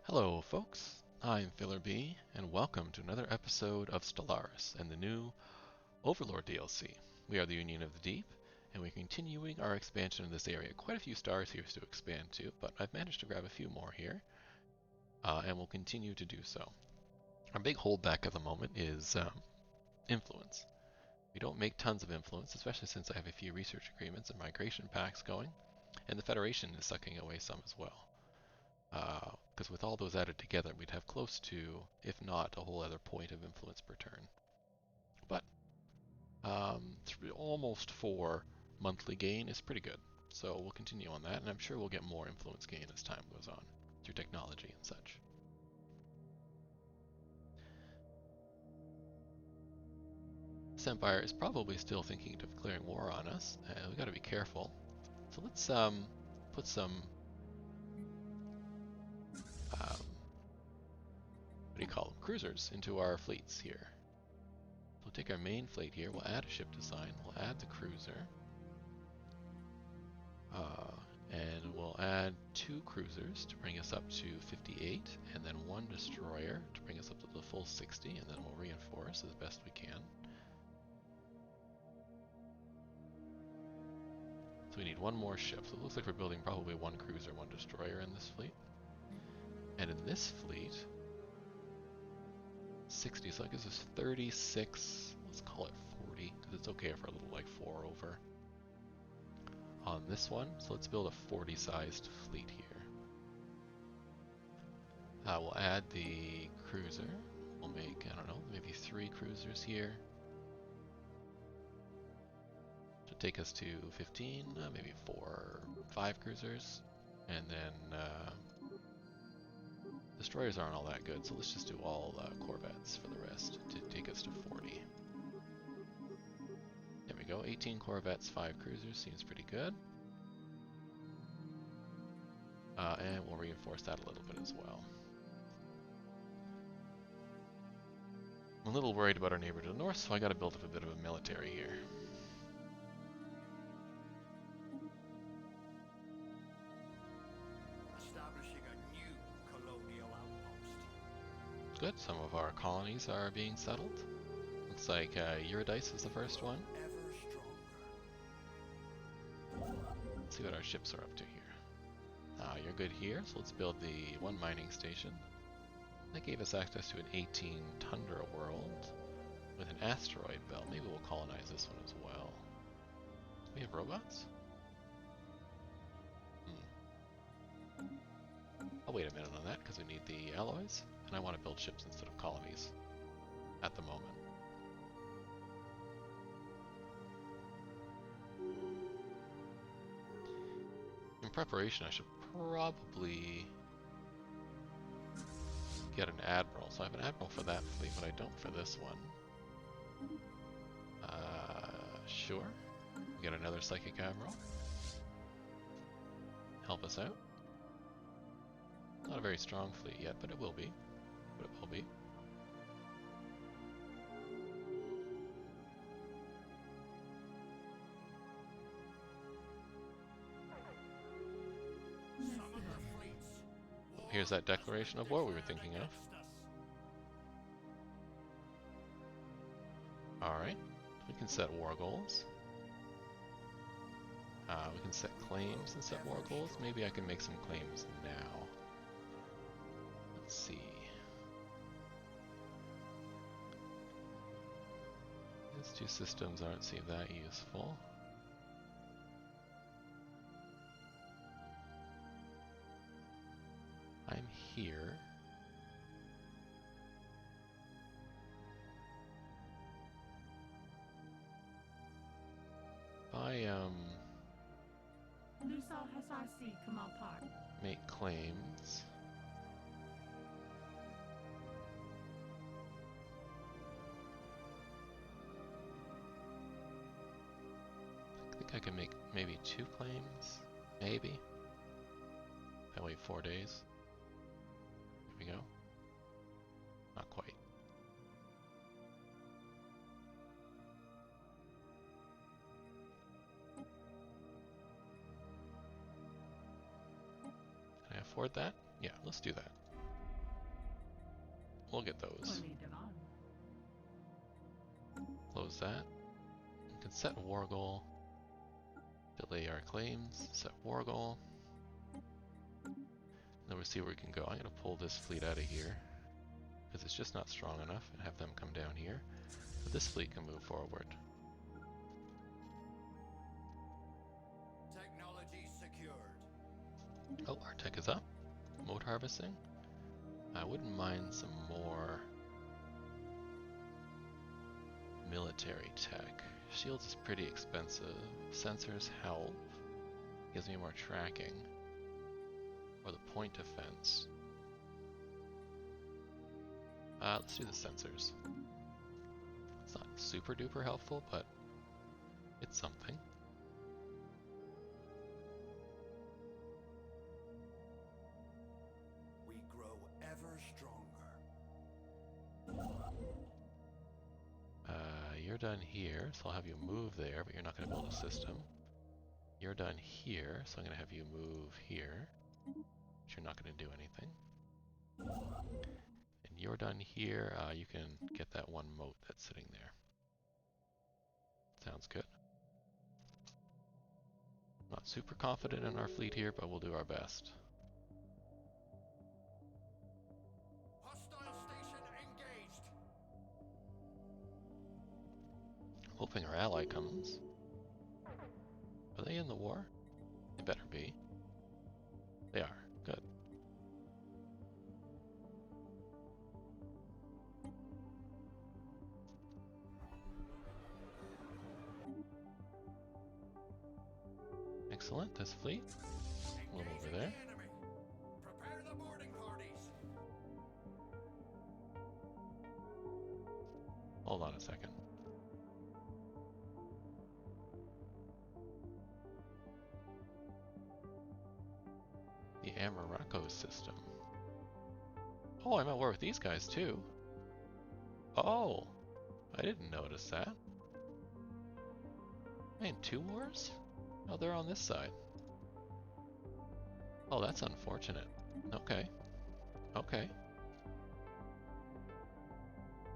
Hello folks, I'm Filler B, and welcome to another episode of Stellaris and the new Overlord DLC. We are the Union of the Deep, and we're continuing our expansion in this area. Quite a few stars here to expand to, but I've managed to grab a few more here, and we'll continue to do so. Our big holdback at the moment is influence. We don't make tons of influence, especially since I have a few research agreements and migration packs going, and the Federation is sucking away some as well. Because with all those added together, we'd have close to, if not a whole other point of influence per turn. But almost 4 monthly gain is pretty good. So we'll continue on that, and I'm sure we'll get more influence gain as time goes on, through technology and such. This Empire is probably still thinking of declaring war on us, and we've got to be careful. So let's put some what do you call them? Cruisers into our fleets here. We'll take our main fleet here, we'll add a ship design, we'll add the cruiser, and we'll add 2 cruisers to bring us up to 58, and then 1 destroyer to bring us up to the full 60, and then we'll reinforce as best we can. So we need 1 more ship, so it looks like we're building probably 1 cruiser, 1 destroyer in this fleet. And in this fleet, 60, so that gives us 36, let's call it 40, because it's okay for a little like 4 over on this one. So let's build a 40 sized fleet here. We'll add the cruiser. We'll make, I don't know, maybe 3 cruisers here. To take us to 15, maybe 4 or 5 cruisers. And then destroyers aren't all that good, so let's just do all corvettes for the rest to take us to 40. There we go, 18 corvettes, 5 cruisers, seems pretty good. And we'll reinforce that a little bit as well. I'm a little worried about our neighbor to the north, so I gotta build up a bit of a military here. Establishing a new colonial outpost. Good, some of our colonies are being settled. Looks like Eurydice is the first one. Ever stronger. Let's see what our ships are up to here. You're good here, so let's build the 1 mining station. That gave us access to an 18 tundra world with an asteroid belt. Maybe we'll colonize this one as well. Do we have robots? I'll wait a minute on that because we need the alloys, and I want to build ships instead of colonies at the moment. In preparation, I should probably get an admiral. So I have an admiral for that fleet, but I don't for this one. Sure. We get another psychic admiral. Help us out. Not a very strong fleet yet, but it will be. But it will be. Some of the fleets. Here's that declaration of war we were thinking of. Alright, we can set war goals. We can set claims and set war goals. Maybe I can make some claims now. Let's see. These 2 systems aren't seem that useful. I'm here. If I make claims. I think I can make maybe 2 claims, maybe. I wait 4 days. Here we go. Not quite. Can I afford that? Yeah, let's do that. we'll get those. Close that. We can set war goal. Delay our claims. Set war goal. Then we'll see where we can go. I'm going to pull this fleet out of here because it's just not strong enough, and have them come down here. But this fleet can move forward. Technology secured. Oh, our tech is up. Mode harvesting. I wouldn't mind some more military tech. Shields is pretty expensive. Sensors help. Gives me more tracking. Or the point defense. Let's do the sensors. It's not super duper helpful, but it's something. We grow ever stronger. You're done here, so I'll have you move there, but you're not going to build a system. You're done here, so I'm going to have you move here, but you're not going to do anything. And you're done here, you can get that one moat that's sitting there. Sounds good. Not super confident in our fleet here, but we'll do our best. Hostile station engaged. Hoping our ally comes. Are they in the war? They better be. They are. Good. Excellent. This fleet. A little over there. Enemy. Prepare the boarding parties. Hold on a second. The Amarako system. Oh, I'm at war with these guys too. Oh, I didn't notice that. Am I in two wars? Oh, they're on this side. Oh, that's unfortunate. Okay. Okay.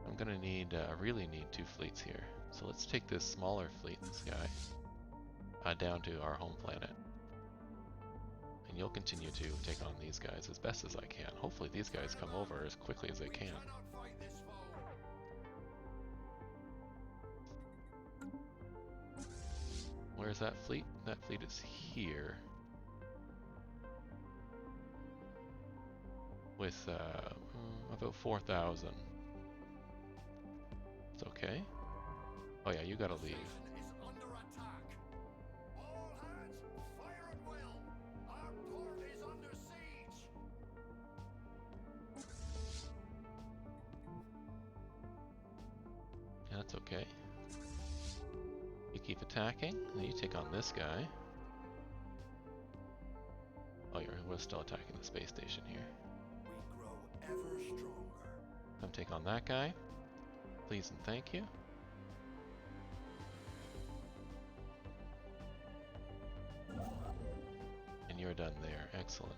I'm gonna need, really need two fleets here. So let's take this smaller fleet, this guy, down to our home planet. And you'll continue to take on these guys as best as I can. Hopefully these guys come over as quickly as they can. Cannot fight this foe. Where's that fleet? That fleet is here. With about 4,000. It's okay. Oh yeah, you gotta leave. Station is under attack. All hands, fire at will. Our port is under siege. Yeah, that's okay. You keep attacking, and you take on this guy. Oh, we're still attacking the space station here. We grow ever stronger. Come take on that guy. Please and thank you. And you're done there. Excellent.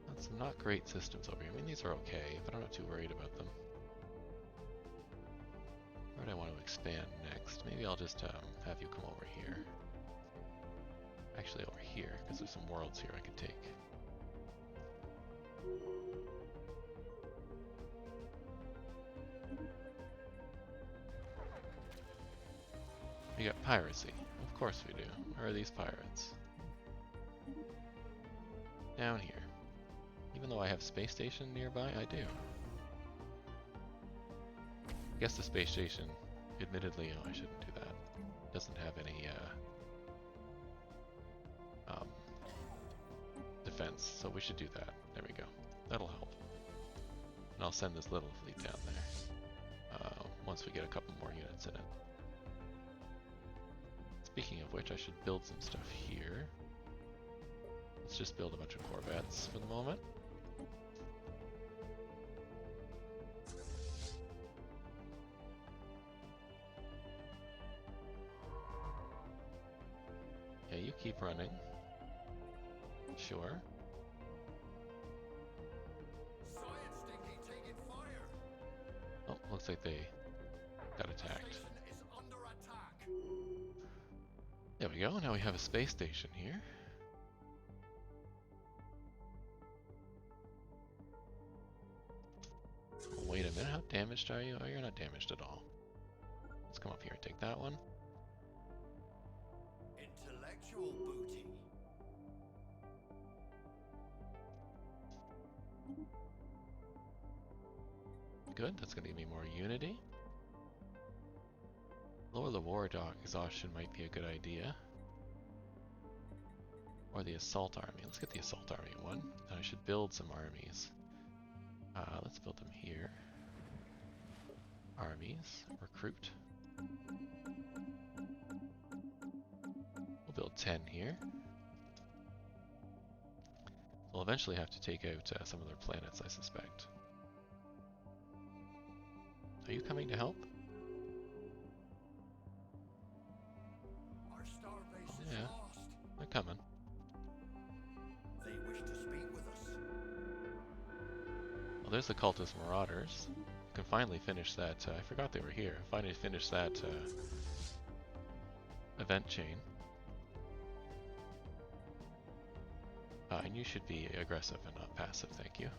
That's some not great systems over here. I mean, these are okay, but I'm not too worried about them. Where do I want to expand next? Maybe I'll just have you come over here. Actually over here, because there's some worlds here I could take. We got piracy. Of course we do. Where are these pirates? Down here. Even though I have space station nearby, I do. I guess the space station, admittedly, oh, I shouldn't do that. Doesn't have any defense, so we should do that. There we go. That'll help. And I'll send this little fleet down there once we get a couple more units in it. Speaking of which, I should build some stuff here. Let's just build a bunch of corvettes for the moment. Yeah, you keep running. Sure. Science stinky taking fire. Oh, looks like they got The attacked. station is under attack. There we go. Now we have a space station here. Wait a minute. How damaged are you? Oh, you're not damaged at all. Let's come up here and take that one. Intellectual booty. Good. That's going to give me more unity. Lower the war exhaustion might be a good idea. Or the assault army. Let's get the assault army one. Then I should build some armies. Let's build them here. Armies. Recruit. We'll build 10 here. We'll eventually have to take out some of their planets, I suspect. Are you coming to help? Our starbase is Yeah. lost. They're coming. They wish to speak with us. Well, there's the cultist marauders. You can finally finish that. I forgot they were here. Finally finish that event chain. And you should be aggressive and not passive, thank you.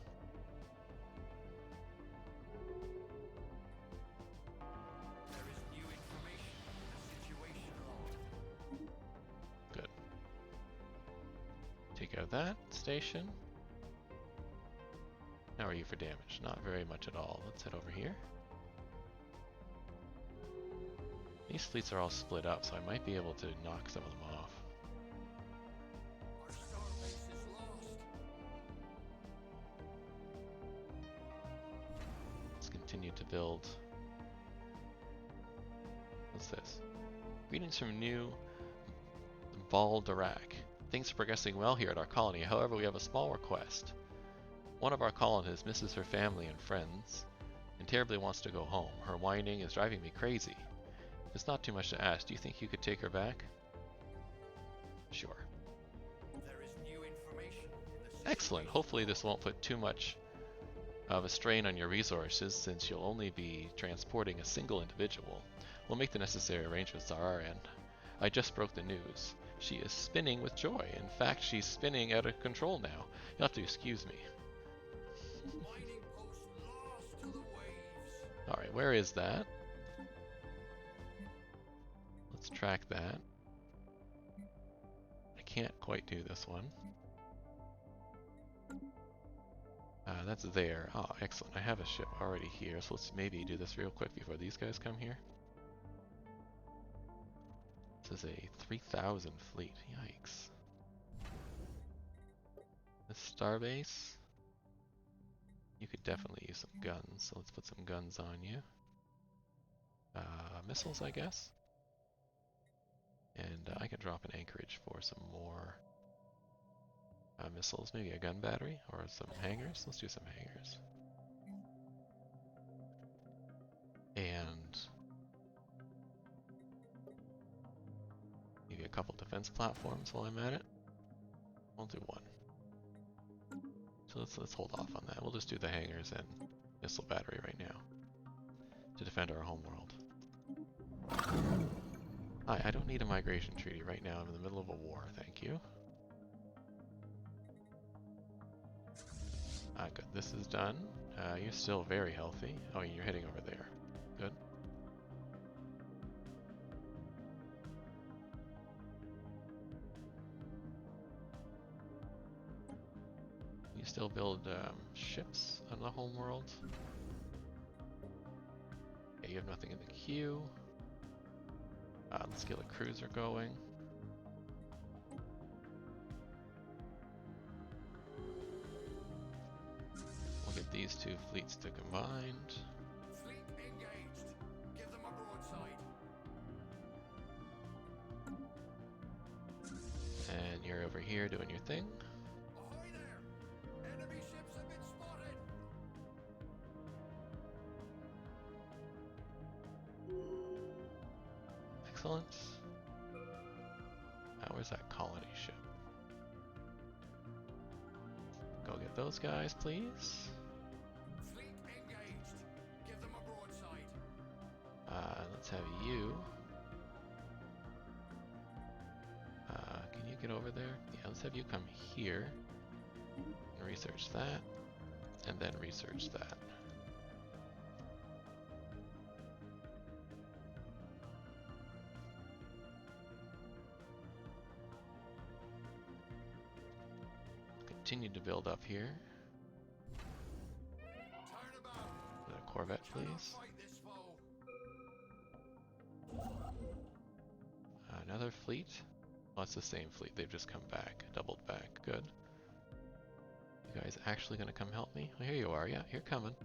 There is new information in the situation log. Good. Take out that station. How are you for damage? Not very much at all. Let's head over here. These fleets are all split up, so I might be able to knock some of them off. Our starbase is lost. Let's continue to build. What's this? Greetings from New Baldarak. Things are progressing well here at our colony. However, we have a small request. One of our colonists misses her family and friends and terribly wants to go home. Her whining is driving me crazy. If it's not too much to ask, do you think you could take her back? Sure. There is new information in the situation. Excellent. Hopefully this won't put too much of a strain on your resources, since you'll only be transporting a single individual. We'll make the necessary arrangements on our end. I just broke the news. She is spinning with joy. In fact, she's spinning out of control now. You'll have to excuse me. Mining post lost to the waves. Alright, where is that? Let's track that. I can't quite do this one. That's there. Oh, excellent. I have a ship already here, so let's maybe do this real quick before these guys come here. This is a 3,000 fleet. Yikes. This starbase. You could definitely use some guns, so let's put some guns on you. Missiles, I guess. And I can drop an anchorage for some more missiles, maybe a gun battery or some hangars. Let's do some hangars. And maybe a couple defense platforms while I'm at it. I'll do one. So let's hold off on that. We'll just do the hangars and missile battery right now to defend our homeworld. I don't need a migration treaty right now. I'm in the middle of a war, thank you. Good, this is done. You're still very healthy. Oh, you're heading over there. Good. You still build ships on the homeworld. Okay, you have nothing in the queue. Let's get a cruiser going. We'll get these two fleets to combined. Fleet engaged. Give them a broadside. And you're over here doing your thing. Ahoy there! Enemy ships have been spotted. Excellent. Where's that colony ship? Go get those guys, please. Fleet engaged. Give them a broadside. Let's have you. Can you get over there? Yeah, let's have you come here and research that, and then research that. Continue to build up here. Turn about. Another Corvette, Cannot please. fight this foe. Another fleet. Oh, it's the same fleet. They've just come back, doubled back. Good. You guys actually gonna come help me? Well, here you are. Yeah, you're coming.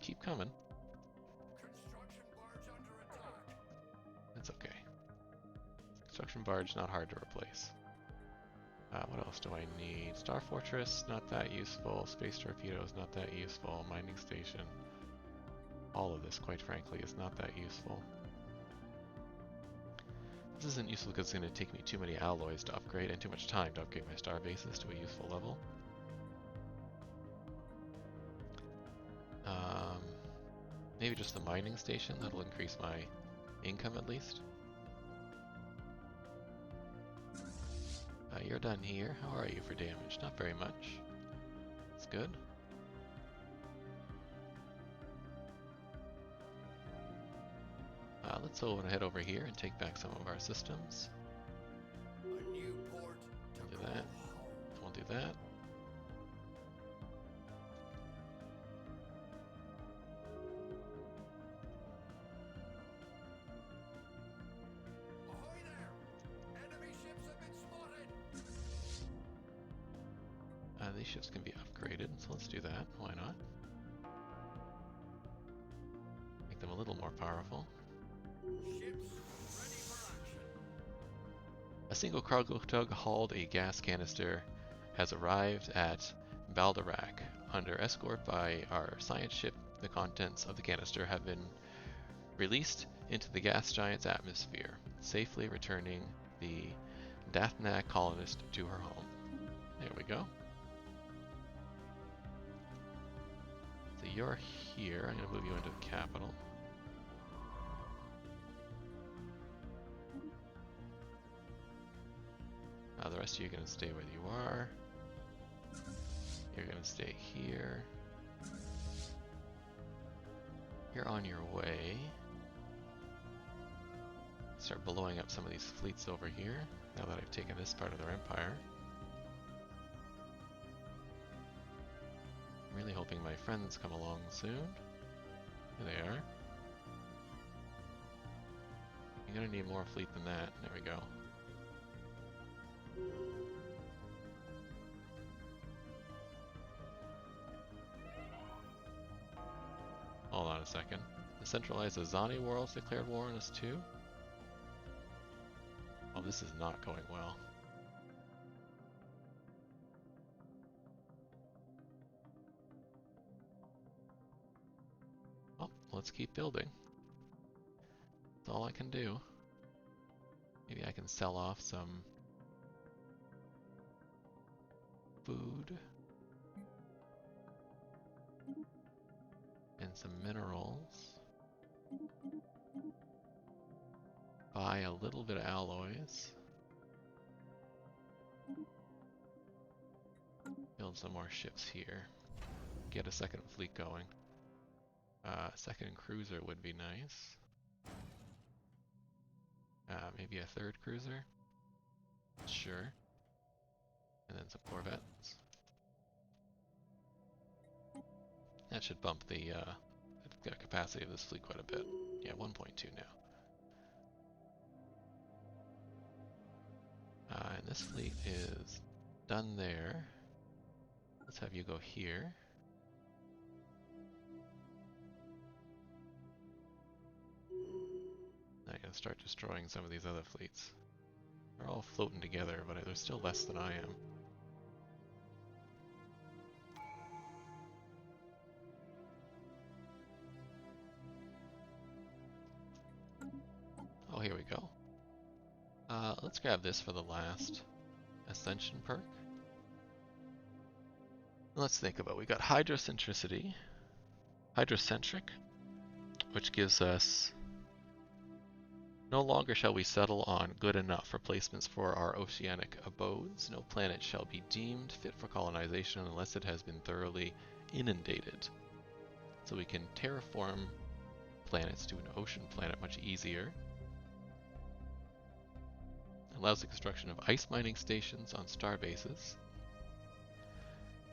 Keep coming. Construction barge under attack. That's okay. Construction barge, not hard to replace. What else do I need? Star Fortress, not that useful. Space torpedoes, not that useful. Mining station. All of this, quite frankly, is not that useful. This isn't useful because it's going to take me too many alloys to upgrade and too much time to upgrade my star bases to a useful level. Maybe just the mining station, that'll increase my income at least. You're done here. How are you for damage? Not very much. That's good. Let's head over here and take back some of our systems. A new port to Do call that. home. We'll do that. Ahoy there! Enemy ships have been spotted. These ships can be upgraded, so let's do that. Why not? Make them a little more powerful. Ships ready for action. A single cargo tug hauled a gas canister has arrived at Baldorak. Under escort by our science ship, the contents of the canister have been released into the gas giant's atmosphere, safely returning the Dathnak colonist to her home. There we go. So you're here. I'm going to move you into the capital. The rest of you are going to stay where you are. You're going to stay here. You're on your way. Start blowing up some of these fleets over here, now that I've taken this part of their empire. I'm really hoping my friends come along soon. Here they are. You're going to need more fleet than that. There we go. Hold on a second. The centralized Azani worlds declared war on us too? Oh, this is not going well. Well, let's keep building. That's all I can do. Maybe I can sell off some food and some minerals. Buy a little bit of alloys. Build some more ships here. Get a second fleet going. Second cruiser would be nice. Maybe a third cruiser? Sure. And then some corvettes. That should bump the capacity of this fleet quite a bit. Yeah, 1.2 now. And this fleet is done there. Let's have you go here. Now I'm gonna start destroying some of these other fleets. They're all floating together, but they're still less than I am. Oh, here we go. Let's grab this for the last Ascension perk. Let's think about it. We got hydrocentric, which gives us no longer shall we settle on good enough replacements for our oceanic abodes. No planet shall be deemed fit for colonization unless it has been thoroughly inundated. So we can terraform planets to an ocean planet much easier. Allows the construction of ice mining stations on star bases,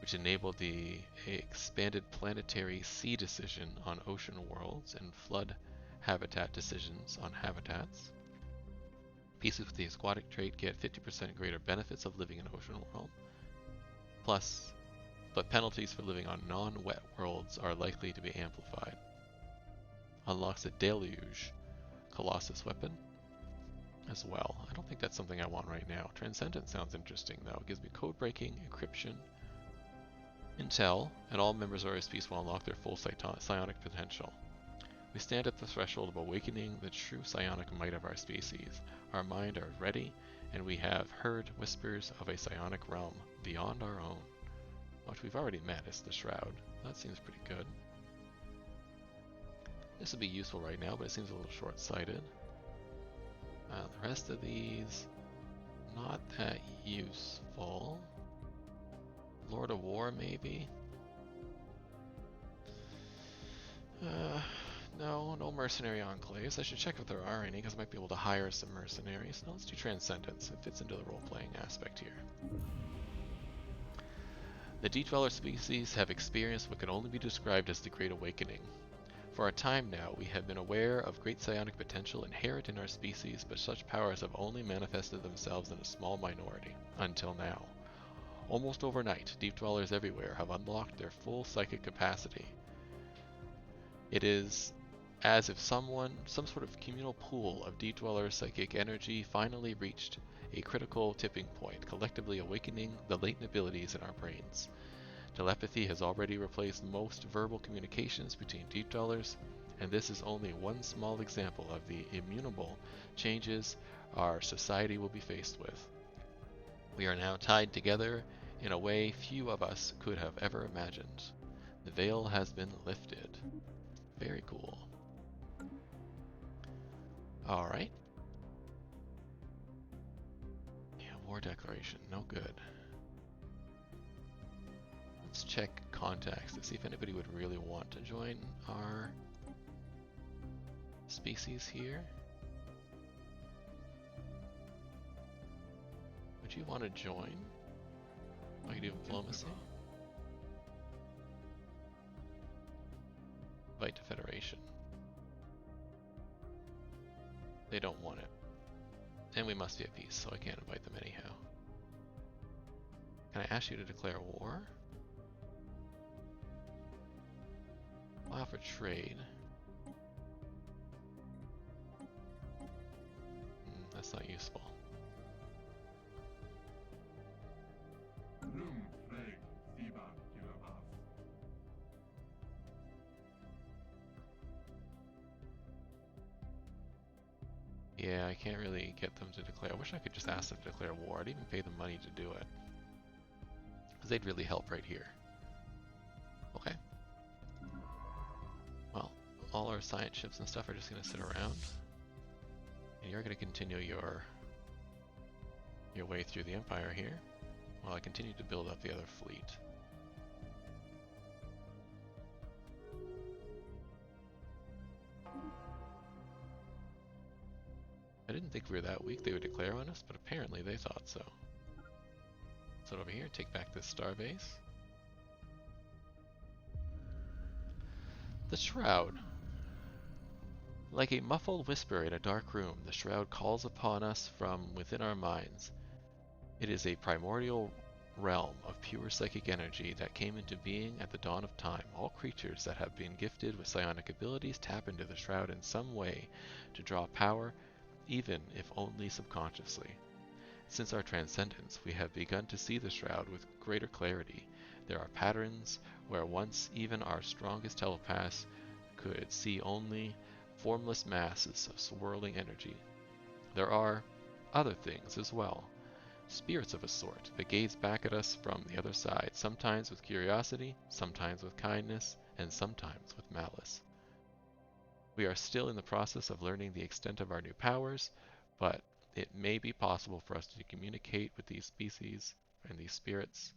which enable the expanded planetary sea decision on ocean worlds and flood habitat decisions on habitats. Pieces with the aquatic trait get 50% greater benefits of living in ocean world. Plus, but penalties for living on non-wet worlds are likely to be amplified. Unlocks a deluge Colossus weapon as well. I don't think that's something I want right now. Transcendent sounds interesting though. It gives me code breaking, encryption, intel, and all members of our species will unlock their full psionic potential. We stand at the threshold of awakening the true psionic might of our species. Our mind are ready, and we have heard whispers of a psionic realm beyond our own. Which we've already met is the Shroud. That seems pretty good. This would be useful right now, but it seems a little short-sighted. The rest of these, not that useful. Lord of War, maybe? No mercenary enclaves. I should check if there are any, because I might be able to hire some mercenaries. No, let's do Transcendence. It fits into the role-playing aspect here. The Deep Dweller species have experienced what can only be described as the Great Awakening. For a time now, we have been aware of great psionic potential inherent in our species, but such powers have only manifested themselves in a small minority, until now. Almost overnight, Deep Dwellers everywhere have unlocked their full psychic capacity. It is as if some sort of communal pool of Deep Dweller psychic energy finally reached a critical tipping point, collectively awakening the latent abilities in our brains. Telepathy has already replaced most verbal communications between Deep Dwellers, and this is only one small example of the immutable changes our society will be faced with. We are now tied together in a way few of us could have ever imagined. The veil has been lifted. Very cool. Alright. Yeah, war declaration, no good. Let's check contacts to see if anybody would really want to join our species here. Would you want to join? I can do diplomacy. Invite to Federation. They don't want it. And we must be at peace, so I can't invite them anyhow. Can I ask you to declare war? I'll offer trade. That's not useful. Yeah, I can't really get them to declare. I wish I could just ask them to declare war. I'd even pay them money to do it. Because they'd really help right here. Okay. Well, all our science ships and stuff are just going to sit around. And you're going to continue your way through the Empire here, while I continue to build up the other fleet. I didn't think we were that weak they would declare on us, but apparently they thought so. So over here, take back this starbase. The Shroud. Like a muffled whisper in a dark room, the Shroud calls upon us from within our minds. It is a primordial realm of pure psychic energy that came into being at the dawn of time. All creatures that have been gifted with psionic abilities tap into the Shroud in some way to draw power, even if only subconsciously. Since our transcendence, we have begun to see the Shroud with greater clarity. There are patterns where once even our strongest telepaths could see only formless masses of swirling energy. There are other things as well. spirits of a sort that gaze back at us from the other side, sometimes with curiosity, sometimes with kindness, and sometimes with malice. We are still in the process of learning the extent of our new powers, but it may be possible for us to communicate with these species and these spirits.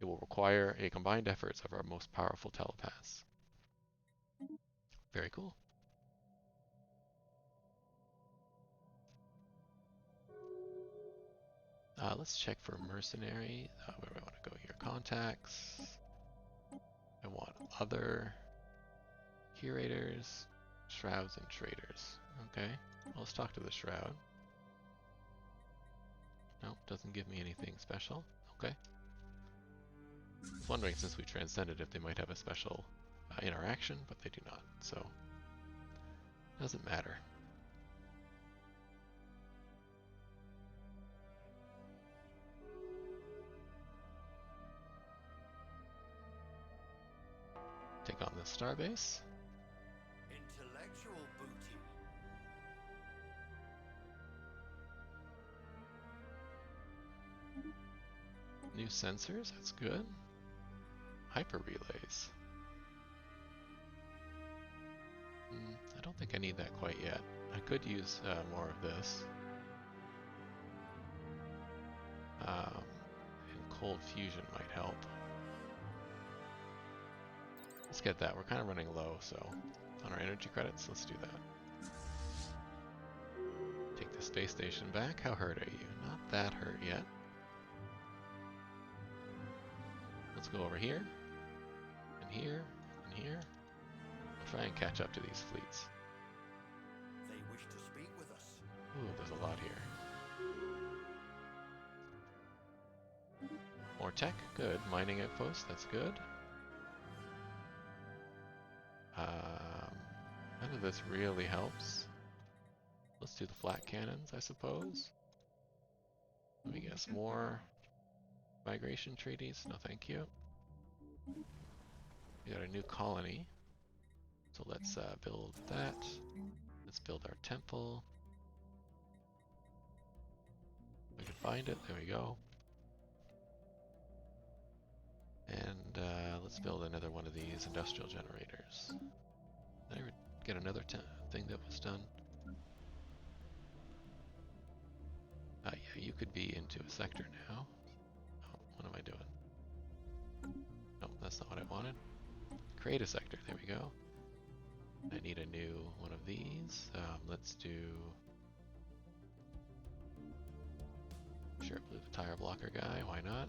It will require a combined efforts of our most powerful telepaths. Very cool. Let's check for mercenary. Where do I want to go here? Contacts. I want other curators, shrouds, and traders. Okay, well, let's talk to the shroud. Nope, doesn't give me anything special. Okay. I was wondering, since we transcended, if they might have a special interaction, but they do not, so doesn't matter. Take on the starbase. Intellectual booty. New sensors, that's good. Hyper relays. I don't think I need that quite yet. I could use more of this. And cold fusion might help. Let's get that. We're kind of running low, so on our energy credits, let's do that. Take the space station back. How hurt are you? Not that hurt yet. Let's go over here, and here, and here. We'll try and catch up to these fleets. They wish to speak with us. Ooh, there's a lot here. More tech, good. Mining outpost, that's good. None of this really helps. Let's do the flat cannons, I suppose. Let me guess, more migration treaties? No, thank you. We got a new colony. So let's build that. Let's build our temple. We can find it, there we go. And let's build another one of these industrial generators. Did I ever get another thing that was done? Yeah, you could be into a sector now. Oh, what am I doing? No, that's not what I wanted. Create a sector, there we go. I need a new one of these. Let's do... Sure, blue the tire blocker guy, why not?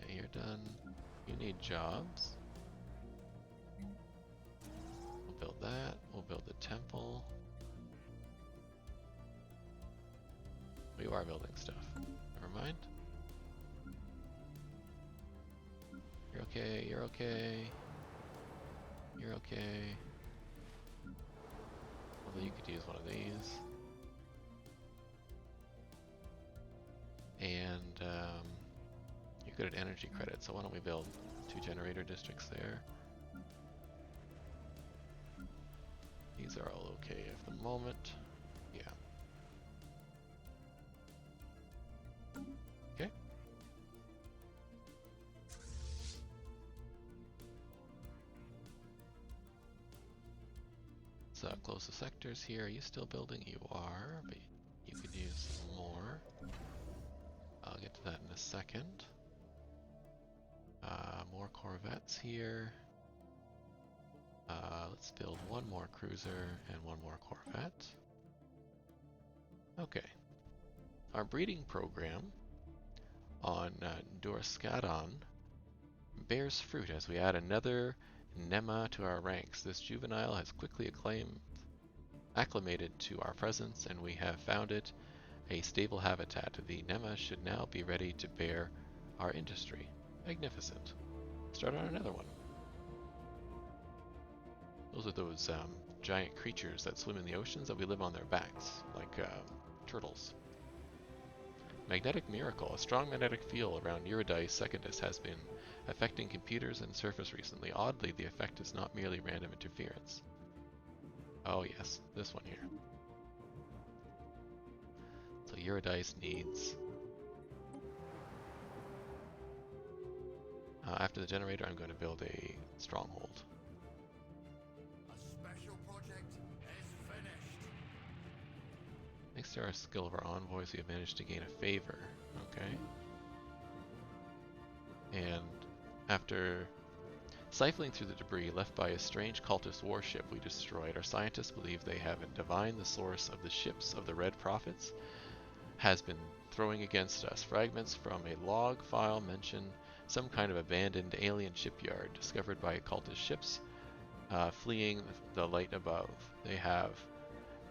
Yeah, you're done. You need jobs. We'll build that. We'll build the temple. We are building stuff. Never mind. You're okay, you're okay. You're okay. Although you could use one of these. And you're good at energy credits, so why don't we build 2 generator districts there. These are all okay at the moment. Yeah. Okay. So close the sectors here. Are you still building? You are, but you could use some more. I'll get to that in a second. More corvettes here. Let's build one more cruiser and one more corvette. Okay. Our breeding program on Dorskadon bears fruit as we add another Nema to our ranks. This juvenile has quickly acclimated to our presence, and we have found it a stable habitat. The Nema should now be ready to bear our industry. Magnificent. Start on another one. Those are those giant creatures that swim in the oceans that we live on their backs, like turtles. Magnetic miracle. A strong magnetic field around Eurydice Secundus has been affecting computers and surface recently. Oddly, the effect is not merely random interference. Oh yes, this one here. So Eurydice needs... after the generator, I'm going to build a stronghold. A special project is finished. Thanks to our skill of our envoys, we have managed to gain a favor. Okay. And after siphoning through the debris left by a strange cultist warship we destroyed, our scientists believe they have divined the source of the ships of the Red Prophets has been throwing against us. Fragments from a log file mention some kind of abandoned alien shipyard discovered by cultist ships fleeing the light above. They have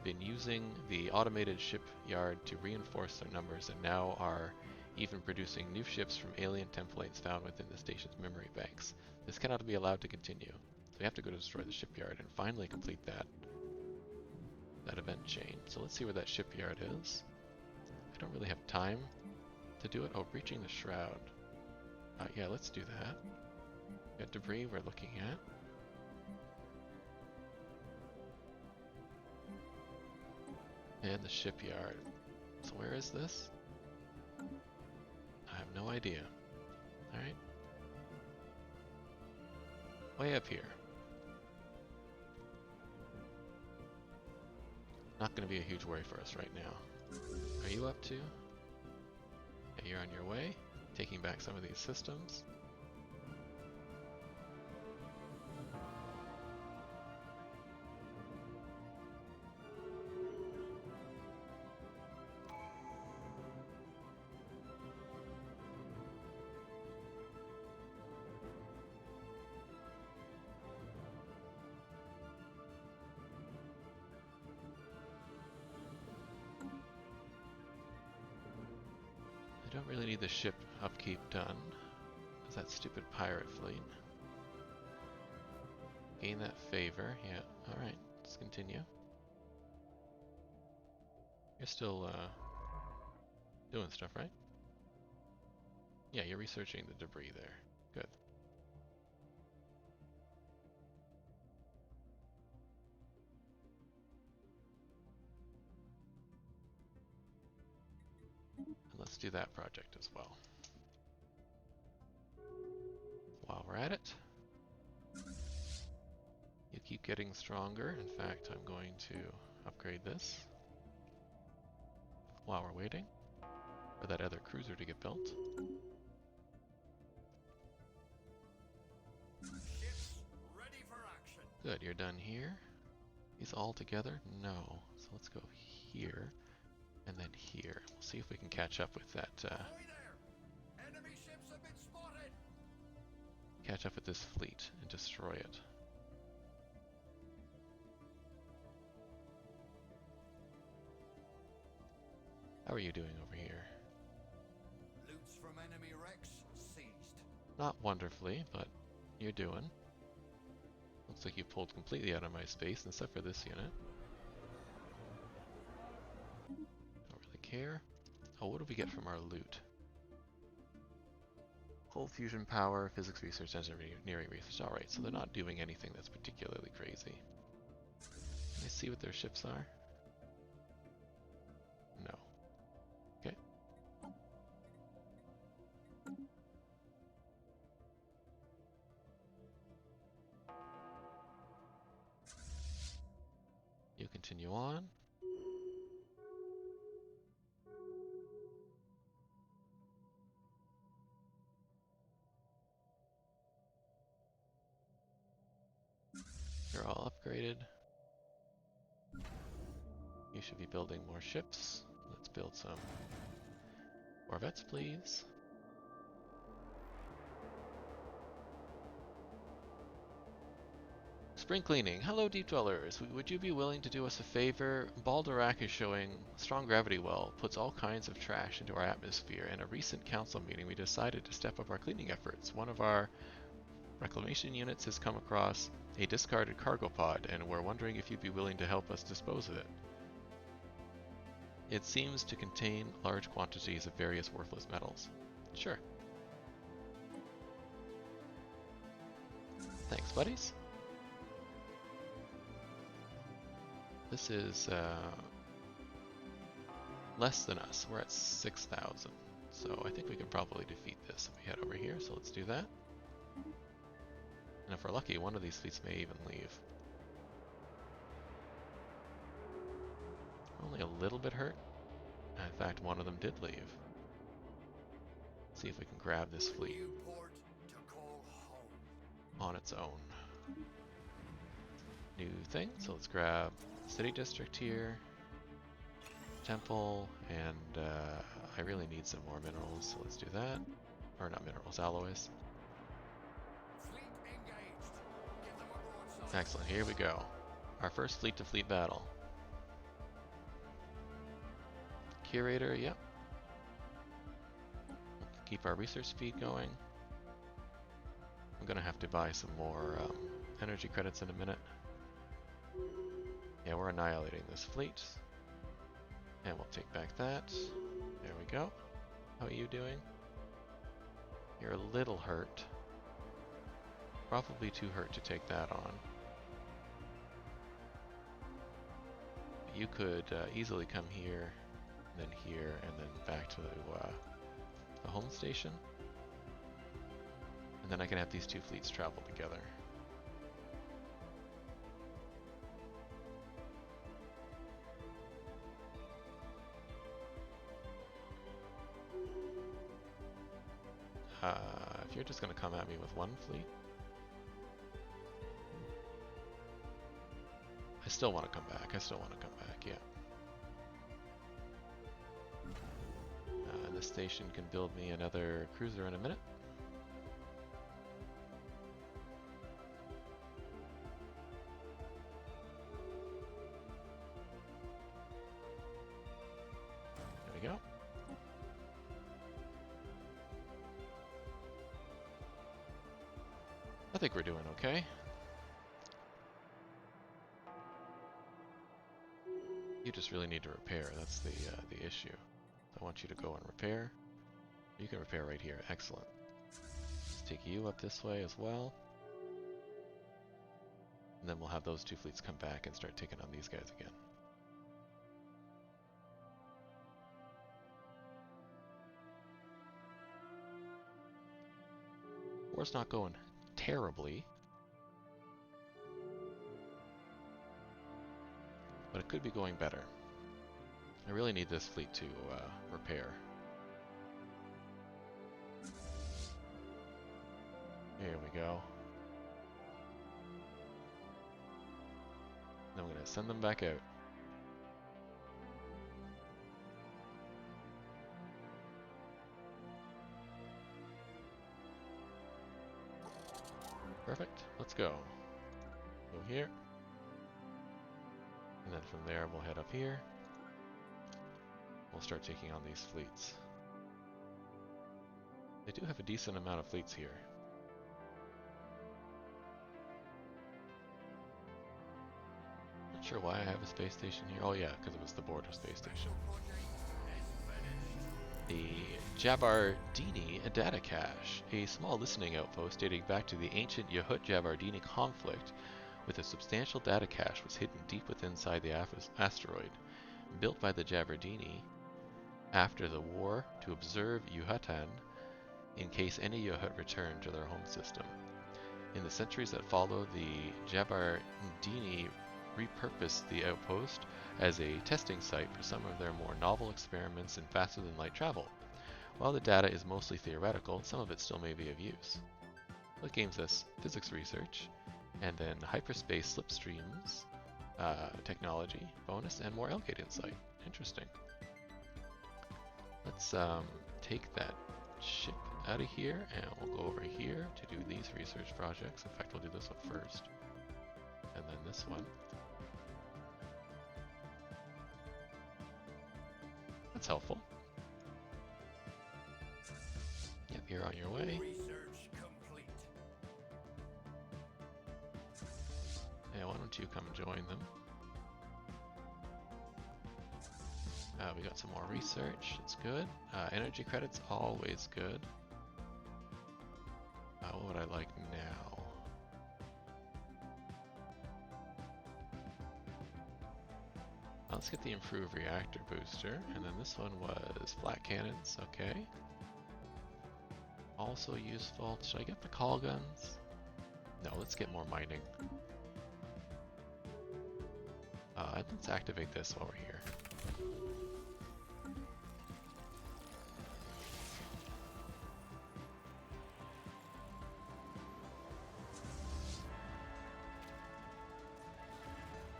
been using the automated shipyard to reinforce their numbers and now are even producing new ships from alien templates found within the station's memory banks. This cannot be allowed to continue. So we have to go destroy the shipyard and finally complete that event chain. So let's see where that shipyard is. I don't really have time to do it. Oh, breaching the Shroud. Yeah, let's do that. Got debris we're looking at. And the shipyard. So where is this? I have no idea. Alright. Way up here. Not going to be a huge worry for us right now. Are you up to? Yeah, you're on your way. Taking back some of these systems. I don't really need the ship upkeep done. Is that stupid pirate fleet? Gain that favor. Yeah, alright. Let's continue. You're still doing stuff, right? Yeah, you're researching the debris there. Good. And let's do that project as well. While we're at it, you keep getting stronger. In fact, I'm going to upgrade this while we're waiting for that other cruiser to get built. Ships ready for action. Good, you're done here. These all together? No. So let's go here and then here. We'll see if we can catch up with that. Ahoy there! Enemy ships have been spotted. Catch up with this fleet and destroy it. How are you doing over here? Loots from enemy wrecks seized. Not wonderfully, but you're doing. Looks like you pulled completely out of my space, except for this unit. Don't really care. Oh, what do we get from our loot? Hull fusion power, physics research, engineering research. Alright, so they're not doing anything that's particularly crazy. Can I see what their ships are? No. Okay. You continue on. You're all upgraded. You should be building more ships. Let's build some corvettes, please. Spring cleaning. Hello, Deep Dwellers. Would you be willing to do us a favor? Baldorak is showing strong gravity well, puts all kinds of trash into our atmosphere. In a recent council meeting, we decided to step up our cleaning efforts. One of our reclamation units has come across a discarded cargo pod, and we're wondering if you'd be willing to help us dispose of it. It seems to contain large quantities of various worthless metals. Sure. Thanks, buddies. This is less than us. We're at 6,000. So I think we could probably defeat this if we head over here. So let's do that. And if we're lucky, one of these fleets may even leave. Only a little bit hurt. In fact, one of them did leave. Let's see if we can grab this fleet New port to call home. on its own. New thing, so let's grab City District here, Temple, and I really need some more minerals, so let's do that. Or not minerals, alloys. Fleet engaged. Give them a broadside. Excellent, here we go. Our first fleet to fleet battle. Curator, yep. Keep our research speed going. I'm gonna have to buy some more energy credits in a minute. Yeah, we're annihilating this fleet. And we'll take back that. There we go. How are you doing? You're a little hurt. Probably too hurt to take that on. You could easily come here, then here, and then back to the home station. And then I can have these two fleets travel together. If you're just going to come at me with one fleet, I still want to come back. Yeah. This station can build me another cruiser in a minute. There we go. I think we're doing okay. You just really need to repair. That's the issue. I want you to go and repair. You can repair right here. Excellent. Let's take you up this way as well. And then we'll have those two fleets come back and start taking on these guys again. War's not going terribly, but it could be going better. I really need this fleet to repair. There we go. Then we're going to send them back out. Perfect. Let's go. Go here. And then from there we'll head up here. We'll start taking on these fleets. They do have a decent amount of fleets here. Not sure why I have a space station here. Oh yeah, because it was the border space station. The Jabardini data cache, a small listening outpost dating back to the ancient Yahut-Jabardini conflict with a substantial data cache, was hidden deep within inside the asteroid. Built by the Jabardini after the war to observe Yuhatan in case any Yahut returned to their home system. In the centuries that followed, the Jabardini repurposed the outpost as a testing site for some of their more novel experiments in faster-than-light travel. While the data is mostly theoretical, some of it still may be of use. It gains us physics research, and then hyperspace slipstreams, technology, bonus, and more Elgate insight. Interesting. Let's take that ship out of here, and we'll go over here to do these research projects. In fact, we'll do this one first, and then this one. That's helpful. Yep, you're on your way. Research complete. Yeah, why don't you come join them? We got some more research. It's good. Energy credits, always good. What would I like now? Let's get the improved reactor booster, and then this one was flat cannons, okay. Also useful. Should I get the call guns? No, let's get more mining. Let's activate this while we're here.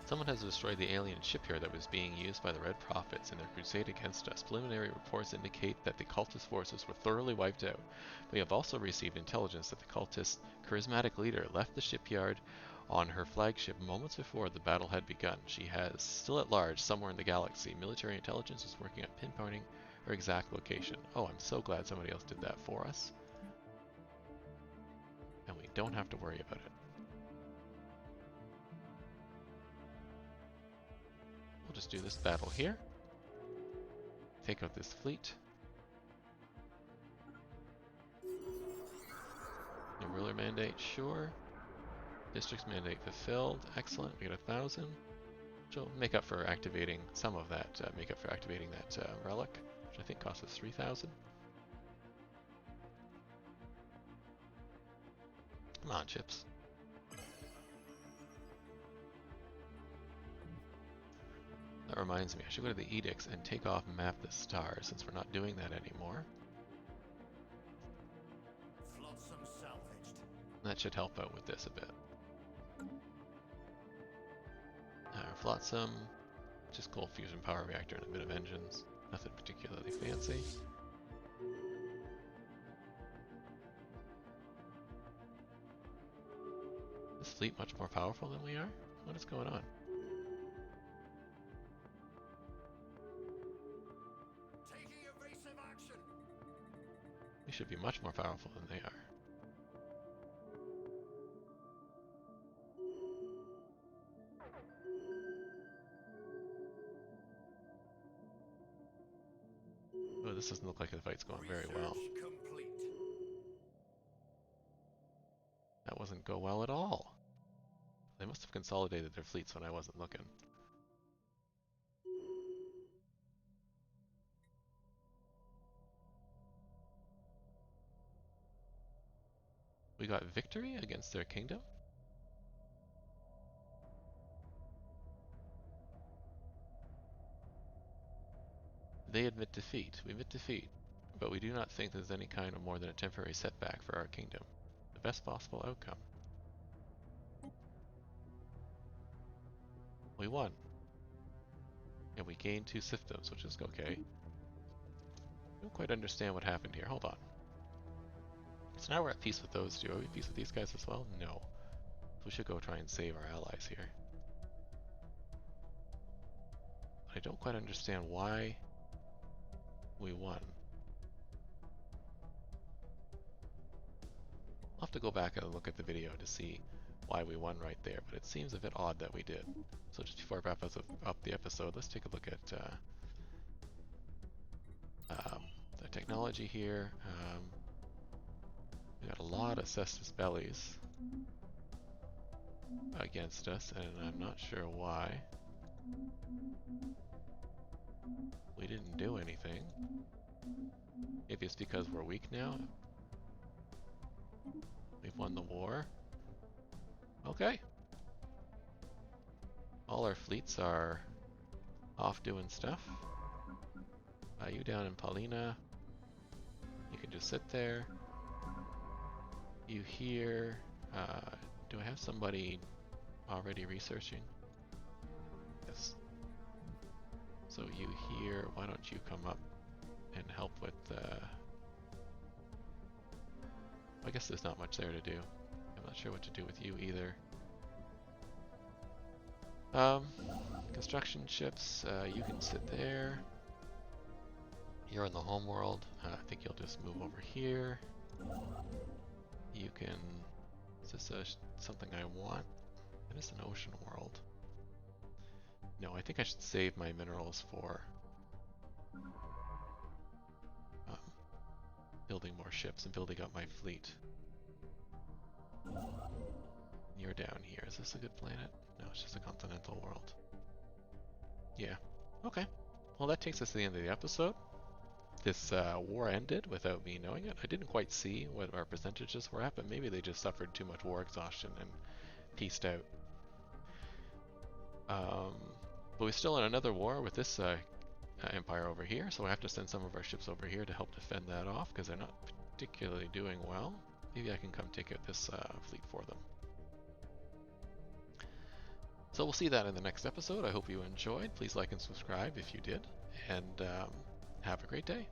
Someone has destroyed the alien shipyard that was being used by the Red Prophets in their crusade against us. Preliminary reports indicate that the cultist forces were thoroughly wiped out. We have also received intelligence that the cultist's charismatic leader left the shipyard on her flagship moments before the battle had begun. She has still at large somewhere in the galaxy. Military intelligence is working on pinpointing her exact location. Oh, I'm so glad somebody else did that for us. And we don't have to worry about it. We'll just do this battle here. Take out this fleet. New ruler mandate, sure. District's mandate fulfilled. Excellent. We got 1,000. Which will make up for activating some of that. Make up for activating that relic, which I think cost us 3,000. Come on, chips. That reminds me, I should go to the edicts and take off map the stars since we're not doing that anymore. Flotsam salvaged. That should help out with this a bit. Flotsam, just cold fusion power reactor and a bit of engines. Nothing particularly fancy. Is fleet much more powerful than we are? What is going on? Taking evasive action. We should be much more powerful than they are. Oh, this doesn't look like the fight's going very well. Research complete. That wasn't go well at all. They must have consolidated their fleets when I wasn't looking. We got victory against their kingdom? They admit defeat. We admit defeat. But we do not think there's any kind of more than a temporary setback for our kingdom. The best possible outcome. We won. And we gained 2 systems, which is okay. I don't quite understand what happened here. Hold on. So now we're at peace with those two. Are we at peace with these guys as well? No. So we should go try and save our allies here. I don't quite understand why we won. I'll have to go back and look at the video to see why we won right there, but it seems a bit odd that we did. So just before I wrap up the episode, let's take a look at the technology here. We got a lot of Cestus Bellies against us, and I'm not sure why. We didn't do anything. Maybe it's because we're weak now. We've won the war. Okay. All our fleets are off doing stuff. You down in Paulina. You can just sit there. You here. Do I have somebody already researching? Yes. So you here, why don't you come up and help with I guess there's not much there to do. I'm not sure what to do with you either. Construction ships, you can sit there. You're in the home world. I think you'll just move over here. You can... Is this something I want? It is an ocean world. No, I think I should save my minerals for building more ships and building up my fleet. You're down here. Is this a good planet? No, it's just a continental world. Yeah. Okay. Well, that takes us to the end of the episode. This war ended without me knowing it. I didn't quite see what our percentages were at, but maybe they just suffered too much war exhaustion and peaced out. Um, but we're still in another war with this empire over here, so I have to send some of our ships over here to help defend that off because they're not particularly doing well. Maybe I can come take out this fleet for them. So we'll see that in the next episode. I hope you enjoyed. Please like and subscribe if you did, and have a great day.